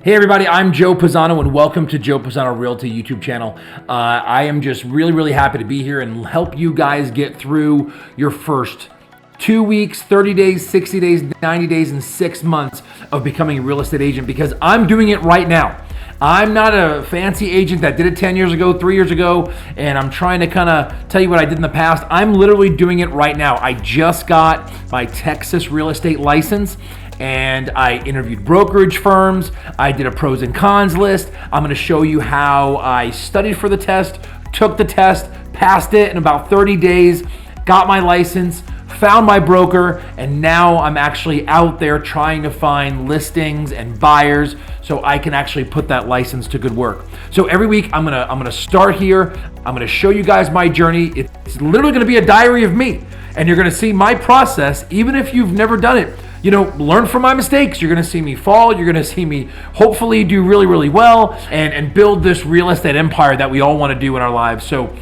Hey everybody, I'm Joe Pisano and welcome to Joe Pisano Realty YouTube channel. I am just really happy to be here and help you guys get through your first 2 weeks, 30 days, 60 days, 90 days, and 6 months of becoming a real estate agent because I'm doing it right now. I'm not a fancy agent that did it 10 years ago, 3 years ago, and I'm trying to kind of tell you what I did in the past. I'm literally doing it right now. I just got my Texas real estate license, and I interviewed brokerage firms. I did a pros and cons list. I'm going to show you how I studied for the test, took the test, passed it in about 30 days, got my license, found my broker, and now I'm actually out there trying to find listings and buyers so I can actually put that license to good work. So every week I'm gonna start here. I'm gonna show you guys my journey. It's literally gonna be a diary of me, and you're gonna see my process, even if you've never done it. You know, learn from my mistakes. You're gonna see me fall. You're gonna see me hopefully do really well and build this real estate empire that we all wanna do in our lives. So,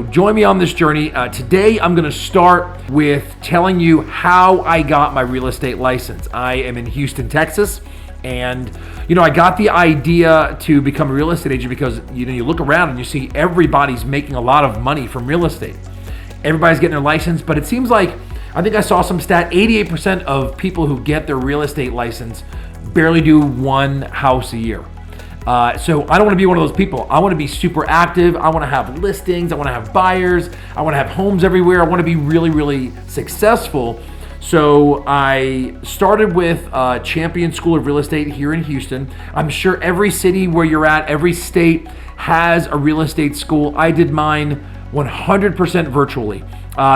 join me on this journey. Today, I'm gonna start with telling you how I got my real estate license. I am in Houston, Texas. And, I got the idea to become a real estate agent because, you look around and you see everybody's making a lot of money from real estate. Everybody's getting their license, but it seems like, I think I saw some stat, 88% of people who get their real estate license barely do one house a year. So I don't want to be one of those people. I want to be super active. I want to have listings. I want to have buyers. I want to have homes everywhere. I want to be really successful. So I started with Champion School of Real Estate here in Houston. I'm sure every city where you're at, every state has a real estate school. I did mine 100% virtually.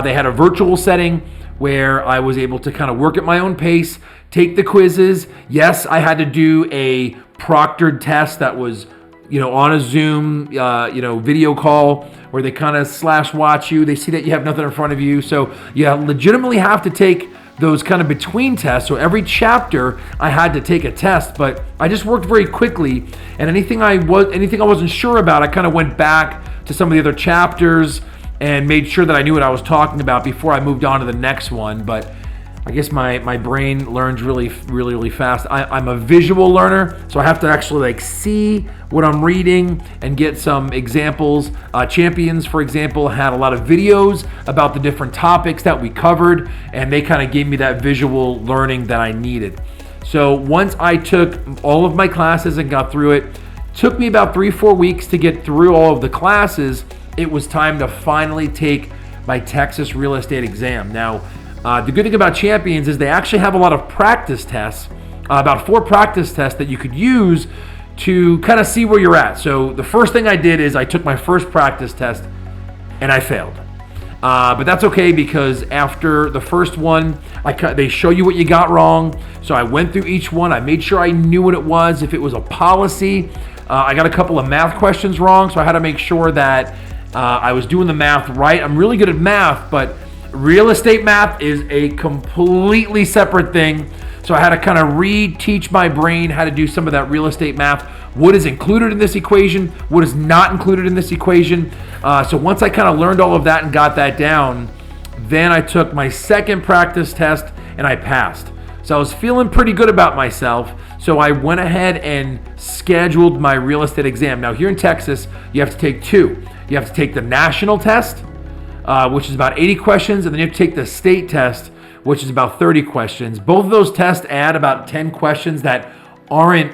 They had a virtual setting where I was able to kind of work at my own pace, take the quizzes. Yes, I had to do a proctored test that was, on a Zoom, video call where they kind of slash watch you. They see that you have nothing in front of you. So you legitimately have to take those kind of between tests. So every chapter I had to take a test, but I just worked very quickly. And anything I wasn't sure about, I kind of went back to some of the other chapters and made sure that I knew what I was talking about before I moved on to the next one. But I guess my brain learns really fast. I'm a visual learner, so I have to actually see what I'm reading and get some examples. Champions, for example, had a lot of videos about the different topics that we covered, and they kind of gave me that visual learning that I needed. So once I took all of my classes and got through it, took me about 3-4 weeks to get through all of the classes. It was time to finally take my Texas real estate exam. Now, the good thing about Champions is they actually have a lot of practice tests, about 4 practice tests that you could use to kind of see where you're at. So the first thing I did is I took my first practice test and I failed. But that's okay because after the first one, they show you what you got wrong. So I went through each one. I made sure I knew what it was. If it was a policy, I got a couple of math questions wrong. So I had to make sure that I was doing the math right. I'm really good at math, but real estate math is a completely separate thing. So I had to kind of reteach my brain how to do some of that real estate math. What is included in this equation? What is not included in this equation? So once I kind of learned all of that and got that down, then I took my second practice test and I passed. So I was feeling pretty good about myself. So I went ahead and scheduled my real estate exam. Now here in Texas, you have to take 2. You have to take the national test, which is about 80 questions, and then you have to take the state test, which is about 30 questions. Both of those tests add about 10 questions that aren't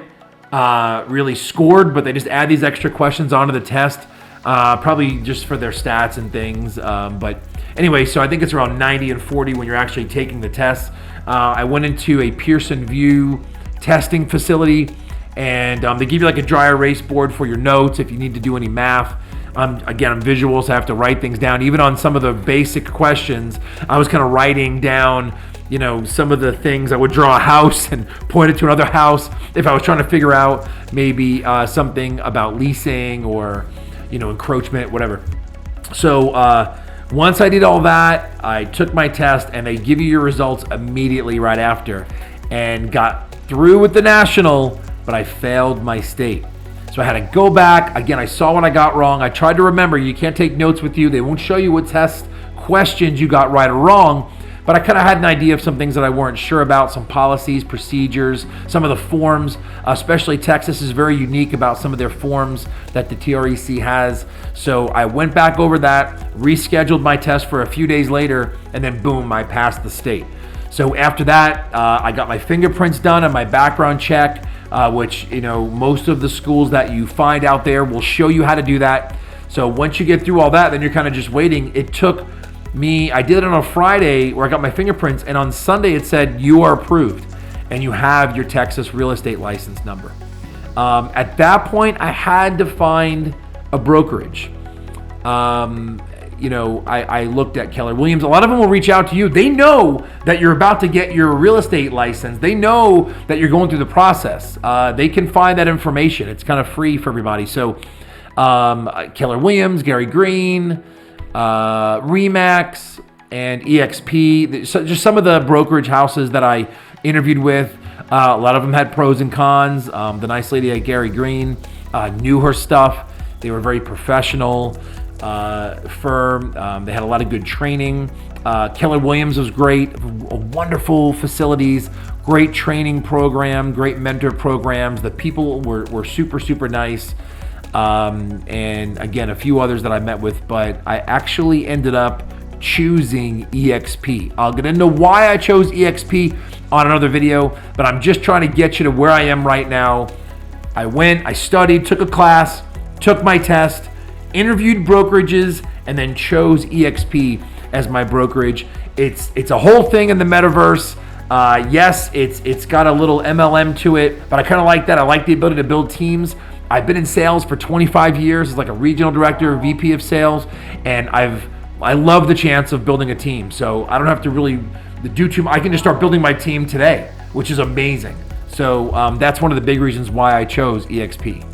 really scored, but they just add these extra questions onto the test, probably just for their stats and things. But anyway, so I think it's around 90 and 40 when you're actually taking the tests. I went into a Pearson VUE testing facility, and they give you like a dry erase board for your notes if you need to do any math. Again, I'm visual, so I have to write things down. Even on some of the basic questions, I was kind of writing down, some of the things. I would draw a house and point it to another house if I was trying to figure out maybe something about leasing or, encroachment, whatever. So once I did all that, I took my test, and they give you your results immediately right after, and got through with the national, but I failed my state. So I had to go back. Again, I saw what I got wrong. I tried to remember, you can't take notes with you. They won't show you what test questions you got right or wrong. But but I kind of had an idea of some things that I weren't sure about, some policies, procedures, some of the forms, especially Texas is very unique about some of their forms that the TREC has. So I went back over that, rescheduled my test for a few days later, and then boom, I passed the state. So after that, I got my fingerprints done and my background check, which, you know, most of the schools that you find out there will show you how to do that. So once you get through all that, then you're kind of just waiting. It took me, I did it on a Friday where I got my fingerprints, and on Sunday it said you are approved and you have your Texas real estate license number. At that point, I had to find a brokerage. You know, I looked at Keller Williams. A lot of them will reach out to you. They know that you're about to get your real estate license. They know that you're going through the process. They can find that information. It's kind of free for everybody. So Keller Williams, Gary Green, Remax, and EXP. So just some of the brokerage houses that I interviewed with. A lot of them had pros and cons. The nice lady at Gary Green knew her stuff. They were very professional firm. They had a lot of good training. Keller Williams was great. Wonderful facilities, great training program, great mentor programs. The people were super, super nice. And again, a few others that I met with, but I actually ended up choosing EXP. I'll get into why I chose EXP on another video, but I'm just trying to get you to where I am right now. I went, I studied, took a class, took my test, interviewed brokerages, and then chose EXP as my brokerage. It's a whole thing in the metaverse. Yes, it's got a little MLM to it, but I kind of like that. I like the ability to build teams. I've been in sales for 25 years as like a regional director, VP of sales, and I love the chance of building a team. So I don't have to really do too much. I can just start building my team today, which is amazing. So that's one of the big reasons why I chose EXP.